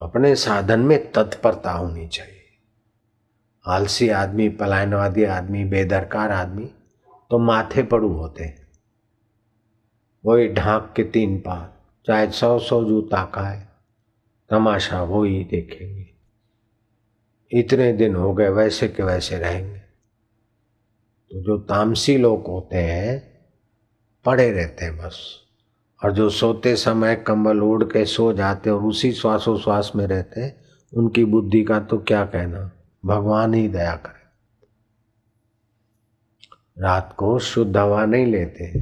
अपने साधन में तत्परता होनी चाहिए। आलसी आदमी, पलायनवादी आदमी, बेदरकार आदमी तो माथे पड़ू होते हैं। वही ढांक के 3 पार, चाहे 100 जूता का है, तमाशा वो ही देखेंगे। इतने दिन हो गए, वैसे के वैसे रहेंगे। तो जो तामसी लोग होते हैं पड़े रहते हैं बस, और जो सोते समय कंबल ओढ़ के सो जाते और उसी श्वासोश्वास में रहते हैं, उनकी बुद्धि का तो क्या कहना, भगवान ही दया करे। रात को शुद्ध हवा नहीं लेते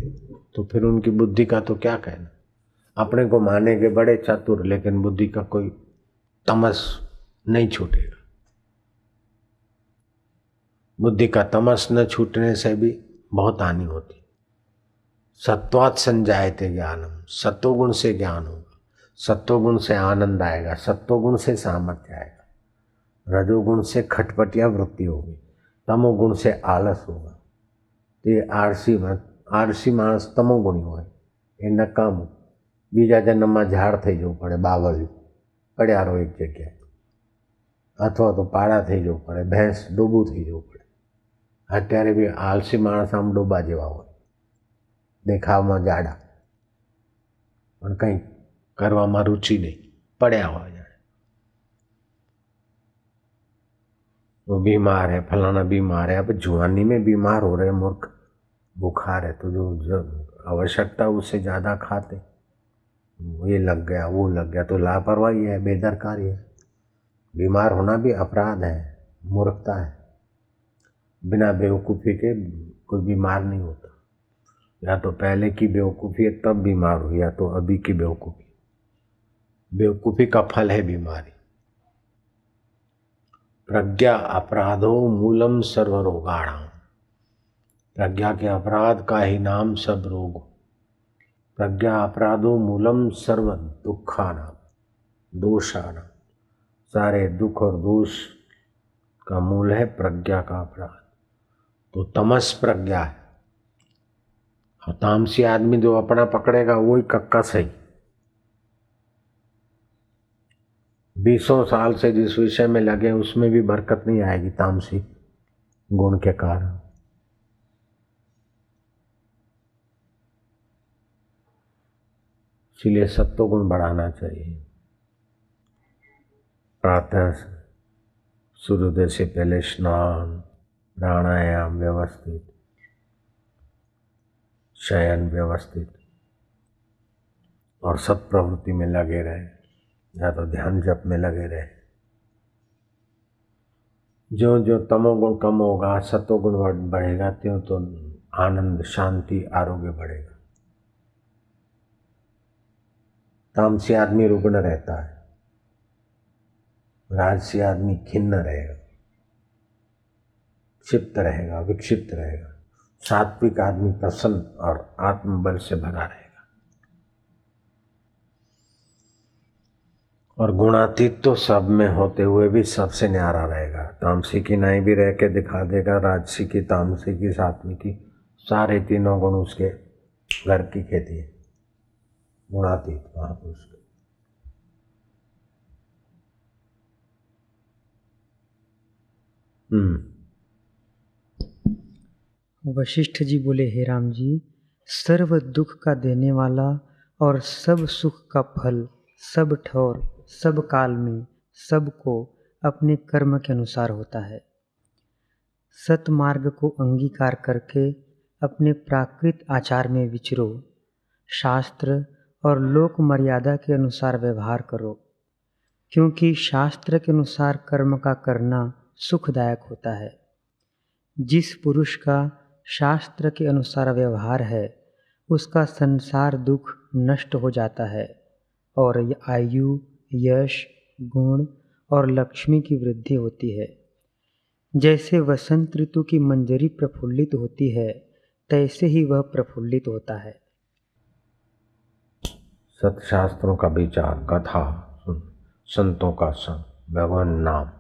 तो फिर उनकी बुद्धि का तो क्या कहना। अपने को मानेंगे बड़े चतुर, लेकिन बुद्धि का कोई तमस नहीं छूटेगा। बुद्धि का तमस न छूटने से भी बहुत हानि होती। सत्वात् संजायते ज्ञानम, सत्वगुण से ज्ञान होगा, सत्वगुण से आनंद आएगा, सत्वगुण से सामर्थ्य आएगा, रजोगुण से खटपटिया वृत्ति होगी, तमोगुण से आलस होगा। तो ये आरसी माणस तमोगुणी હોય એ નકામું, બીજા જન્મમાં ઝાડ થઈ જવું પડે, બાવળિયું પડ્યા રહો એક જગ્યાએ, અથવા તો પાડા થઈ જવું પડે, ભેંસ ડૂબું થઈ જવું પડે। અત્યારે બી આલસી માણસ આમ ડૂબા જેવા હોય, દેખાવમાં જાડા, પણ કંઈ કરવામાં રુચિ નહીં, પડ્યા હોય જાણે। वो बीमार है, फलाना बीमार है। अब जवानी में बीमार हो रहे मूर्ख, बुखार है तो जो आवश्यकता उससे ज़्यादा खाते, ये लग गया वो लग गया, तो लापरवाही है, बेदरकारी है। बीमार होना भी अपराध है, मूर्खता है। बिना बेवकूफ़ी के कोई बीमार नहीं होता। या तो पहले की बेवकूफ़ी है तब बीमार हो, या तो अभी की बेवकूफ़ी। बेवकूफ़ी का फल है बीमारी। प्रज्ञा अपराधो मूलम सर्व रोगाणाम, प्रज्ञा के अपराध का ही नाम सब रोग। प्रज्ञा अपराधो मूलम सर्व दुखानाम, दोषानाम, सारे दुख और दोष का मूल है प्रज्ञा का अपराध। तो तमस प्रज्ञा है। और तामसी आदमी जो अपना पकड़ेगा वही कक्का सही। 20 साल से जिस विषय में लगे उसमें भी बरकत नहीं आएगी तामसी गुण के कारण। इसलिए सत्व गुण बढ़ाना चाहिए। प्रातः सूर्योदय से पहले स्नान, प्राणायाम व्यवस्थित, शयन व्यवस्थित, और सत प्रवृत्ति में लगे रहे, या तो ध्यान जप में लगे रहे। जो जो तमोगुण कम होगा, सत्वगुण बढ़ेगा, त्यों तो आनंद, शांति, आरोग्य बढ़ेगा। तामसी आदमी रुग्ण रहता है, राजसी आदमी खिन्न रहेगा, क्षिप्त रहेगा, विक्षिप्त रहेगा। सात्विक आदमी प्रसन्न और आत्मबल से भरा रहेगा। और गुणातीत तो सब में होते हुए भी सबसे न्यारा रहेगा। तामसी की नाई भी रह के दिखा देगा, राजसी की, तामसी की, सात्विक की, सारे तीनों गुण उसके घर की खेती है। गुणातीत महापुरुष। वशिष्ठ जी बोले, हे राम जी, सर्व दुख का देने वाला और सब सुख का फल सब ठौर, सब काल में, सबको अपने कर्म के अनुसार होता है। सतमार्ग को अंगीकार करके अपने प्राकृत आचार में विचरो, शास्त्र और लोक मर्यादा के अनुसार व्यवहार करो, क्योंकि शास्त्र के अनुसार कर्म का करना सुखदायक होता है। जिस पुरुष का शास्त्र के अनुसार व्यवहार है उसका संसार दुख नष्ट हो जाता है और आयु, यश, गुण और लक्ष्मी की वृद्धि होती है। जैसे वसंत ऋतु की मंजरी प्रफुल्लित होती है, तैसे ही वह प्रफुल्लित होता है। सत्शास्त्रों का विचार, कथा, संतों का संग, भगवान नाम,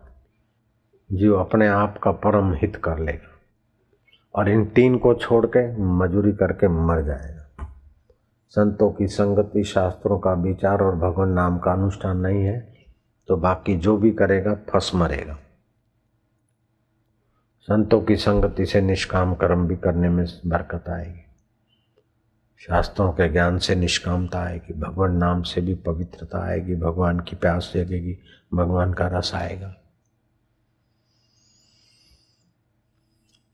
जो अपने आप का परम हित कर लेगा और इन 3 को छोड़ के मजूरी करके मर जाएगा। संतों की संगति, शास्त्रों का विचार और भगवान नाम का अनुष्ठान नहीं है तो बाकी जो भी करेगा फंस मरेगा। संतों की संगति से निष्काम कर्म भी करने में बरकत आएगी, शास्त्रों के ज्ञान से निष्कामता आएगी, भगवान नाम से भी पवित्रता आएगी, भगवान की प्यास जगेगी, भगवान का रस आएगा।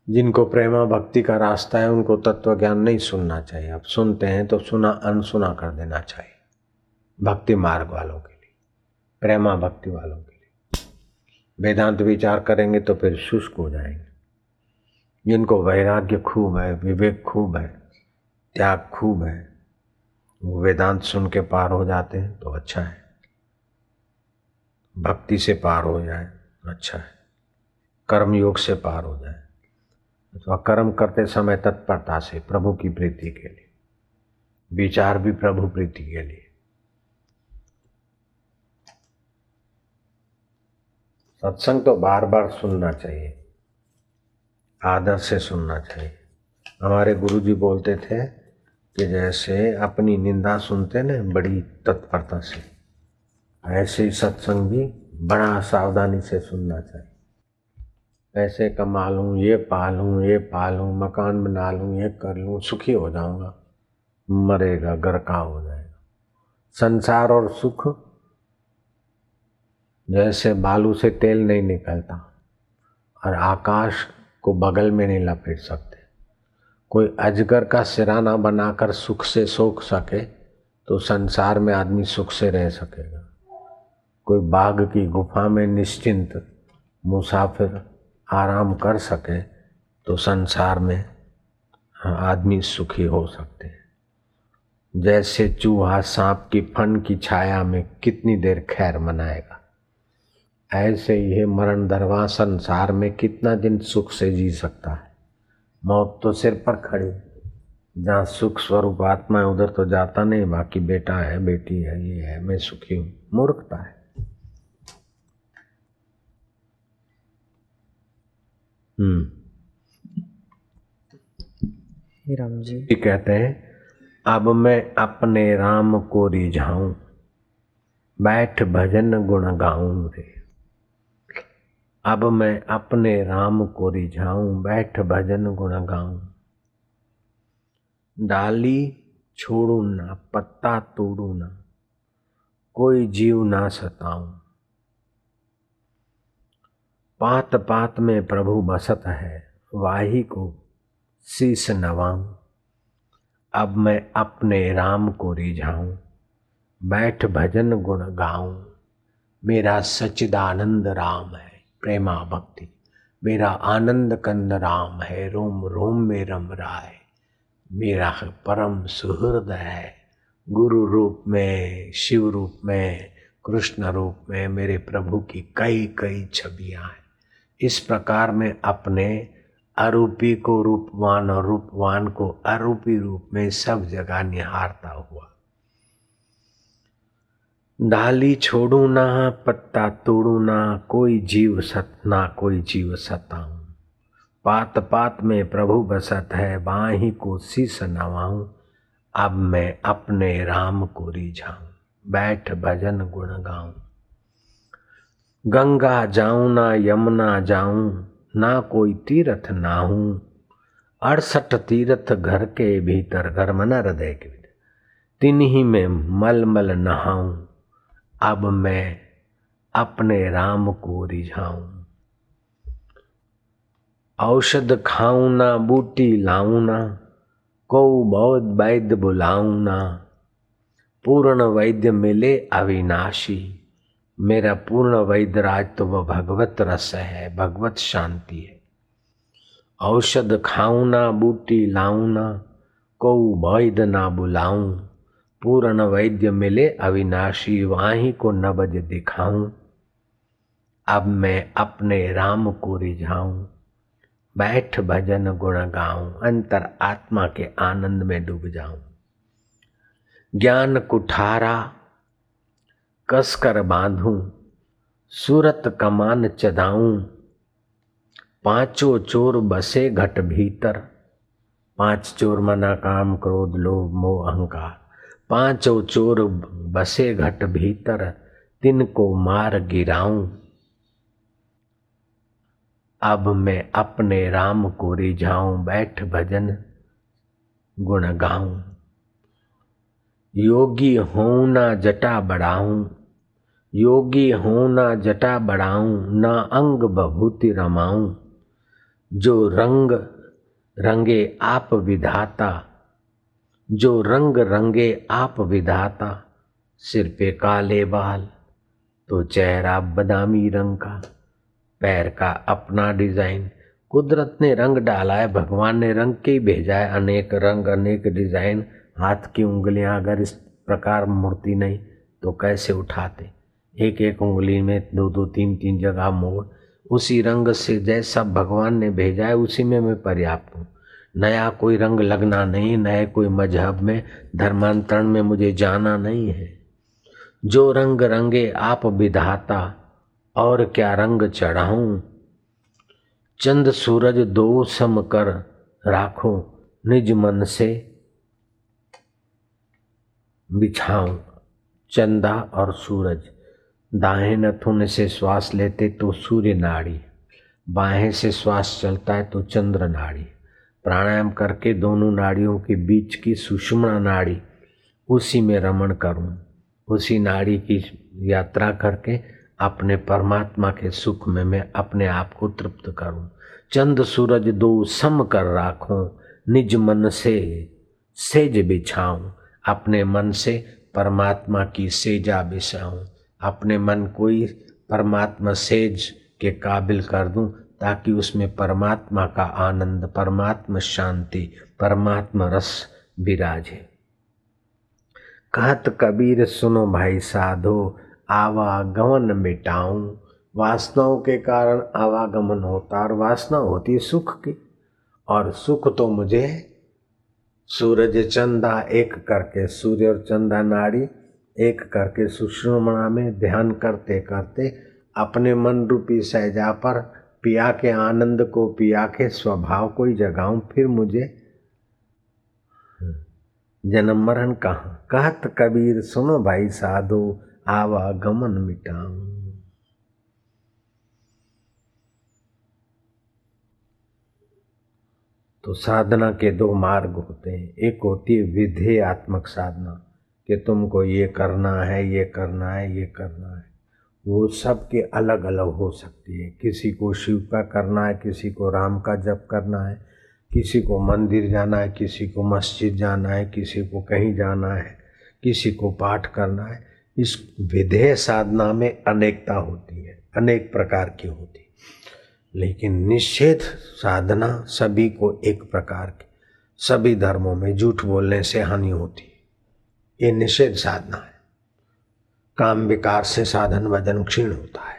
जिनको प्रेमा भक्ति का रास्ता है उनको तत्व ज्ञान नहीं सुनना चाहिए। अब सुनते हैं तो सुना अनसुना कर देना चाहिए। भक्ति मार्ग वालों के लिए, प्रेमा भक्ति वालों के लिए वेदांत विचार करेंगे तो फिर शुष्क हो जाएंगे। जिनको वैराग्य खूब है, विवेक खूब है, त्याग खूब है, वो वेदांत सुन के पार हो जाते हैं तो अच्छा है। भक्ति से पार हो जाए अच्छा है, कर्म योग से पार हो जाए अथवा कर्म करते समय तत्परता से प्रभु की प्रीति के लिए, विचार भी प्रभु प्रीति के लिए। सत्संग तो बार बार सुनना चाहिए, आदर से सुनना चाहिए। हमारे गुरुजी बोलते थे कि जैसे अपनी निंदा सुनते न बड़ी तत्परता से, ऐसे ही सत्संग भी बड़ा सावधानी से सुनना चाहिए। पैसे कमा लूँ, ये पालूँ, ये पालूँ, मकान बना लूँ, ये कर लूँ, सुखी हो जाऊंगा, मरेगा गर्का हो जाएगा। संसार और सुख जैसे बालू से तेल नहीं निकलता और आकाश को बगल में नहीं लपेट सकते। कोई अजगर का सिराना बनाकर सुख से सोख सके तो संसार में आदमी सुख से रह सकेगा। कोई बाघ की गुफा में निश्चिंत मुसाफिर आराम कर सके तो संसार में आदमी सुखी हो सकते हैं। जैसे चूहा सांप की फन की छाया में कितनी देर खैर मनाएगा, ऐसे ही मरण दरवा संसार में कितना दिन सुख से जी सकता है। मौत तो सिर पर खड़ी, जहाँ सुख स्वरूप आत्मा है उधर तो जाता नहीं, बाकी बेटा है, बेटी है, ये है, मैं सुखी हूँ, मूर्खता है। राम जी कहते हैं, अब मैं अपने राम को रिझाऊं, बैठ भजन गुण गाऊं रे। अब मैं अपने राम को रिझाऊं, बैठ भजन गुण गाऊं। डाली छोड़ू ना, पत्ता तोड़ू ना, कोई जीव ना सताऊं। पात पात में प्रभु बसत है, वाही को शीस नवाऊं। अब मैं अपने राम को रिझाऊं, बैठ भजन गुण गाऊं। मेरा सच्चिदानंद राम है, प्रेमा भक्ति मेरा आनंद कंद राम है, रोम रोम में रम रहा है। मेरा परम सुहृद है, गुरु रूप में, शिव रूप में, कृष्ण रूप में मेरे प्रभु की कई कई छवियां हैं। इस प्रकार में अपने अरूपी को रूपवान और रूपवान को अरूपी रूप में सब जगह निहारता हुआ। डाली छोड़ू ना, पत्ता तोड़ू ना, कोई जीव सतना, कोई जीव सताऊं। पात पात में प्रभु बसत है, बाही को शीस नवाऊं। अब मैं अपने राम को रिझाऊं, बैठ भजन गुण गाऊं। गंगा जाऊं ना, यमुना जाऊं, ना कोई तीर्थ नाहूं। 68 तीर्थ घर के भीतर, घर मना हृदय के भीतर, तिन्ही में मल मल नहाऊं। अब मैं अपने राम को रिझाऊं। औषध खाऊं ना, बूटी लाऊं ना, को बहुत वैद्य बुलाऊं ना। पूर्ण वैद्य मिले अविनाशी, मेरा पूर्ण वैद्य राज तो वह भगवत रस है, भगवत शांति है। औषध खाऊं ना, बूटी लाऊं ना, को वैद्य ना बुलाऊं। पूर्ण वैद्य मिले अविनाशी, वाही को नबज दिखाऊं। अब मैं अपने राम को रिझाऊं, बैठ भजन गुण गाऊं। अंतर आत्मा के आनंद में डूब जाऊं। ज्ञान कुठारा कसकर बांधूं, सूरत कमान चदाऊं। पांचों चोर बसे घट भीतर, 5 चोर मना काम क्रोध लोभ मोह अहंकार। पांचों चोर बसे घट भीतर, तिनको मार गिराऊं। अब मैं अपने राम को रिझाऊं, बैठ भजन गुण गाऊं। योगी हूं ना जटा बढ़ाऊं, योगी हूं ना जटा बढ़ाऊं, ना अंग बभूति रमाऊं। जो रंग रंगे आप विधाता, जो रंग रंगे आप विधाता। सिर पे काले बाल तो चेहरा बादामी रंग का, पैर का अपना डिजाइन। कुदरत ने रंग डाला है, भगवान ने रंग के ही भेजा है। अनेक रंग अनेक डिजाइन। हाथ की उंगलियां अगर इस प्रकार मुड़ती नहीं तो कैसे उठाते। एक एक उंगली में दो दो तीन तीन जगह मोड़। उसी रंग से जैसा भगवान ने भेजा है उसी में मैं पर्याप्त हूँ। नया कोई रंग लगना नहीं, नए कोई मजहब में धर्मांतरण में मुझे जाना नहीं है। जो रंग रंगे आप विधाता, और क्या रंग चढ़ाऊं। चंद सूरज दो सम कर राखो, निज मन से बिछाऊं। चंदा और सूरज, दाहिने नथुन से श्वास लेते तो सूर्य नाड़ी, बाएं से श्वास चलता है तो चंद्र नाड़ी। प्राणायाम करके दोनों नाड़ियों के बीच की सुषुम्ना नाड़ी, उसी में रमण करूं। उसी नाड़ी की यात्रा करके अपने परमात्मा के सुख में मैं अपने आप को तृप्त करूं। चंद सूरज दो सम कर राखूं, निज मन से सेज बिछाऊं। अपने मन से परमात्मा की सेजा बिछाऊं। अपने मन को ही परमात्मा सेज के काबिल कर दूं, ताकि उसमें परमात्मा का आनंद, परमात्मा शांति, परमात्मा रस विराजे। कहत कबीर सुनो भाई साधो, आवागमन मिटाऊं। वासनाओं के कारण आवागमन होता, और वासना होती है सुख की, और सुख तो मुझे सूरज चंदा एक करके, सूर्य और चंदा नाड़ी एक करके सुषुम्ना में ध्यान करते करते अपने मन रूपी सहजा पर पिया के आनंद को, पिया के स्वभाव को ही जगाऊं। फिर मुझे जन्म मरण कहाँ। कहत कबीर सुनो भाई साधो, आवागमन मिटाऊं। तो साधना के दो मार्ग होते हैं। एक होती है विधेयात्मक साधना, कि तुमको ये करना है, ये करना है, ये करना है। वो सबके अलग अलग हो सकती है। किसी को शिव का करना है, किसी को राम का जप करना है, किसी को मंदिर जाना है, किसी को मस्जिद जाना है, किसी को कहीं जाना है, किसी को पाठ करना है। इस विधेय साधना में अनेकता होती है, अनेक प्रकार की होती है। लेकिन निषेध साधना सभी को एक प्रकार की, सभी धर्मों में झूठ बोलने से हानि होती है, ये निषेध साधना है। काम विकार से साधन वजन क्षीण होता है।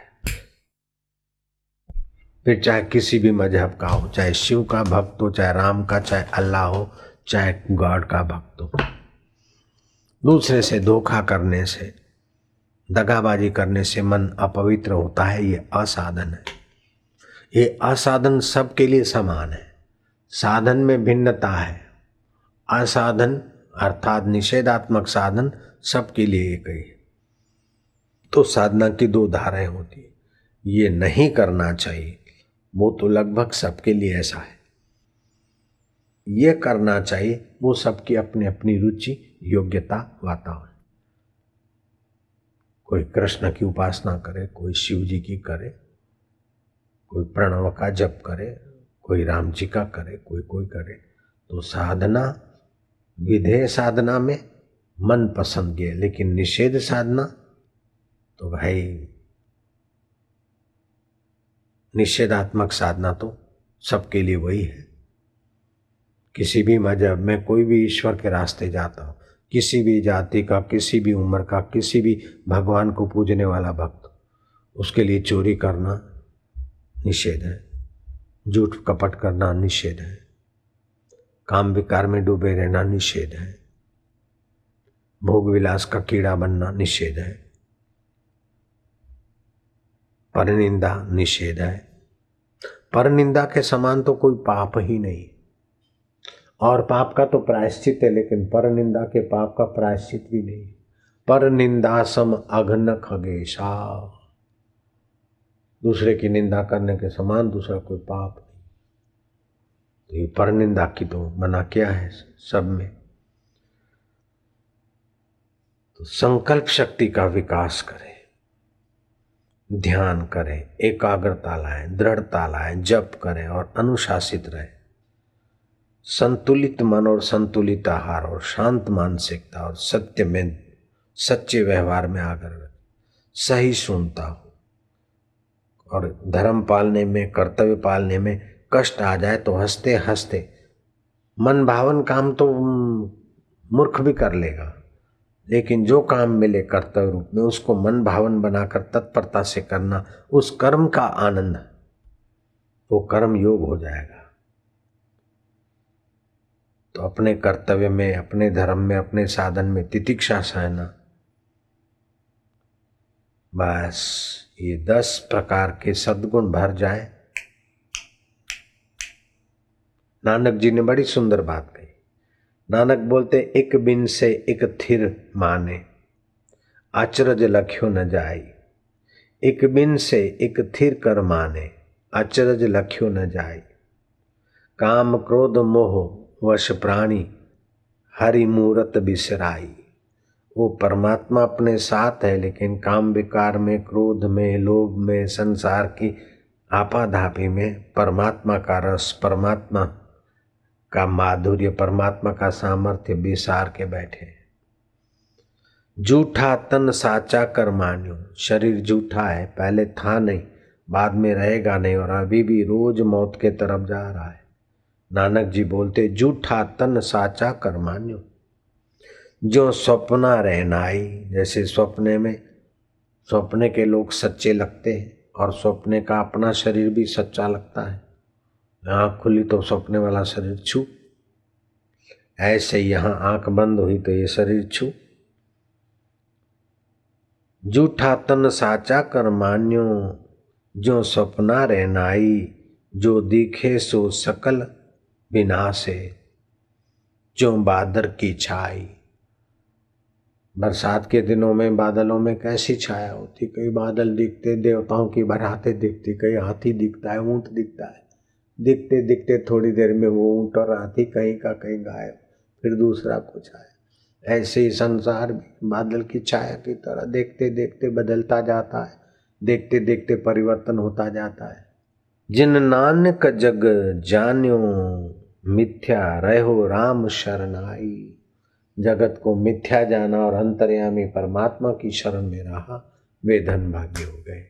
फिर चाहे किसी भी मजहब का हो, चाहे शिव का भक्त हो, चाहे राम का, चाहे अल्लाह हो, चाहे गॉड का भक्त हो। दूसरे से धोखा करने से, दगाबाजी करने से मन अपवित्र होता है, ये असाधन है। ये असाधन सबके लिए समान है, साधन में भिन्नता है। असाधन अर्थात निषेधात्मक साधन सबके लिए एक ही है। तो साधना की दो धाराएं होती है। ये नहीं करना चाहिए, वो तो लगभग सबके लिए ऐसा है। ये करना चाहिए, वो सबकी अपनी अपनी रुचि, योग्यता, वातावरण। कोई कृष्ण की उपासना करे, कोई शिव जी की करे, कोई प्रणव का जप करे, कोई राम जी का करे, कोई करे। तो साधना विधेय साधना में मन पसंद के, लेकिन निषेध साधना तो भाई, निषेधात्मक साधना तो सबके लिए वही है। किसी भी मजहब में कोई भी ईश्वर के रास्ते जाता हो, किसी भी जाति का, किसी भी उम्र का, किसी भी भगवान को पूजने वाला भक्त, उसके लिए चोरी करना निषेध है, झूठ कपट करना निषेध है, काम विकार में डूबे रहना निषेध है, भोग विलास का कीड़ा बनना निषेध है, परनिंदा निषेध है। परनिंदा के समान तो कोई पाप ही नहीं, और पाप का तो प्रायश्चित है, लेकिन परनिंदा के पाप का प्रायश्चित भी नहीं। पर निंदासम अघन खगेशा, दूसरे की निंदा करने के समान दूसरा कोई पाप नहीं। तो ये पर निंदा की तो मना किया है सब में। तो संकल्प शक्ति का विकास करें, ध्यान करें, एकाग्रता लाएं, दृढ़ता लाएं, जप करें और अनुशासित रहें। संतुलित मन और संतुलित आहार और शांत मानसिकता और सत्य में, सच्चे व्यवहार में आकर सही सुनता हो। और धर्म पालने में, कर्तव्य पालने में कष्ट आ जाए तो हंसते हंसते, मन भावन काम तो मूर्ख भी कर लेगा, लेकिन जो काम मिले कर्तव्य रूप में उसको मन भावन बनाकर तत्परता से करना, उस कर्म का आनंद, वो कर्म योग हो जाएगा। तो अपने कर्तव्य में, अपने धर्म में, अपने साधन में तितिक्षा सहना, बस ये 10 प्रकार के सद्गुण भर जाए। नानक जी ने बड़ी सुंदर बात कही। नानक बोलते, एक बिन से एक थिर माने, अचरज लख्यो न जाई। एक बिन से एक थिर कर माने, अचरज लख्यो न जाई। काम क्रोध मोह वश प्राणी, हरि मूरत बिसराई। वो परमात्मा अपने साथ है, लेकिन काम विकार में, क्रोध में, लोभ में, संसार की आपाधापी में परमात्मा का रस, परमात्मा का माधुर्य, परमात्मा का सामर्थ्य बिसार के बैठे। झूठा तन साचा कर मान्यो, शरीर झूठा है, पहले था नहीं, बाद में रहेगा नहीं, और अभी भी रोज मौत के तरफ जा रहा है। नानक जी बोलते, झूठा तन साचा कर मान्यो, जो स्वप्ना रहनाई। जैसे सपने में, सपने के लोग सच्चे लगते हैं और सपने का अपना शरीर भी सच्चा लगता है। आँख खुली तो सपने वाला शरीर छू, ऐसे यहाँ आँख बंद हुई तो ये शरीर छू। झूठा तन साचा कर मान्यो, जो सपना रहनाई। जो दिखे सो सकल विनाशे, जो बादर की छाई। बरसात के दिनों में बादलों में कैसी छाया होती, कई बादल दिखते, देवताओं की बारातें दिखती, कई हाथी दिखता है, ऊंट दिखता है। दिखते दिखते थोड़ी देर में वो ऊंट और हाथी कहीं का कहीं गायब, फिर दूसरा कुछ आया। ऐसे ही संसार भी बादल की छाया की तरह देखते देखते बदलता जाता है, देखते देखते परिवर्तन होता जाता है। जिन नानक जग जान्यो, मिथ्या रहो राम शरणाई। जगत को मिथ्या जाना और अंतर्यामी परमात्मा की शरण में रहा, वे धन भाग्य हो गए।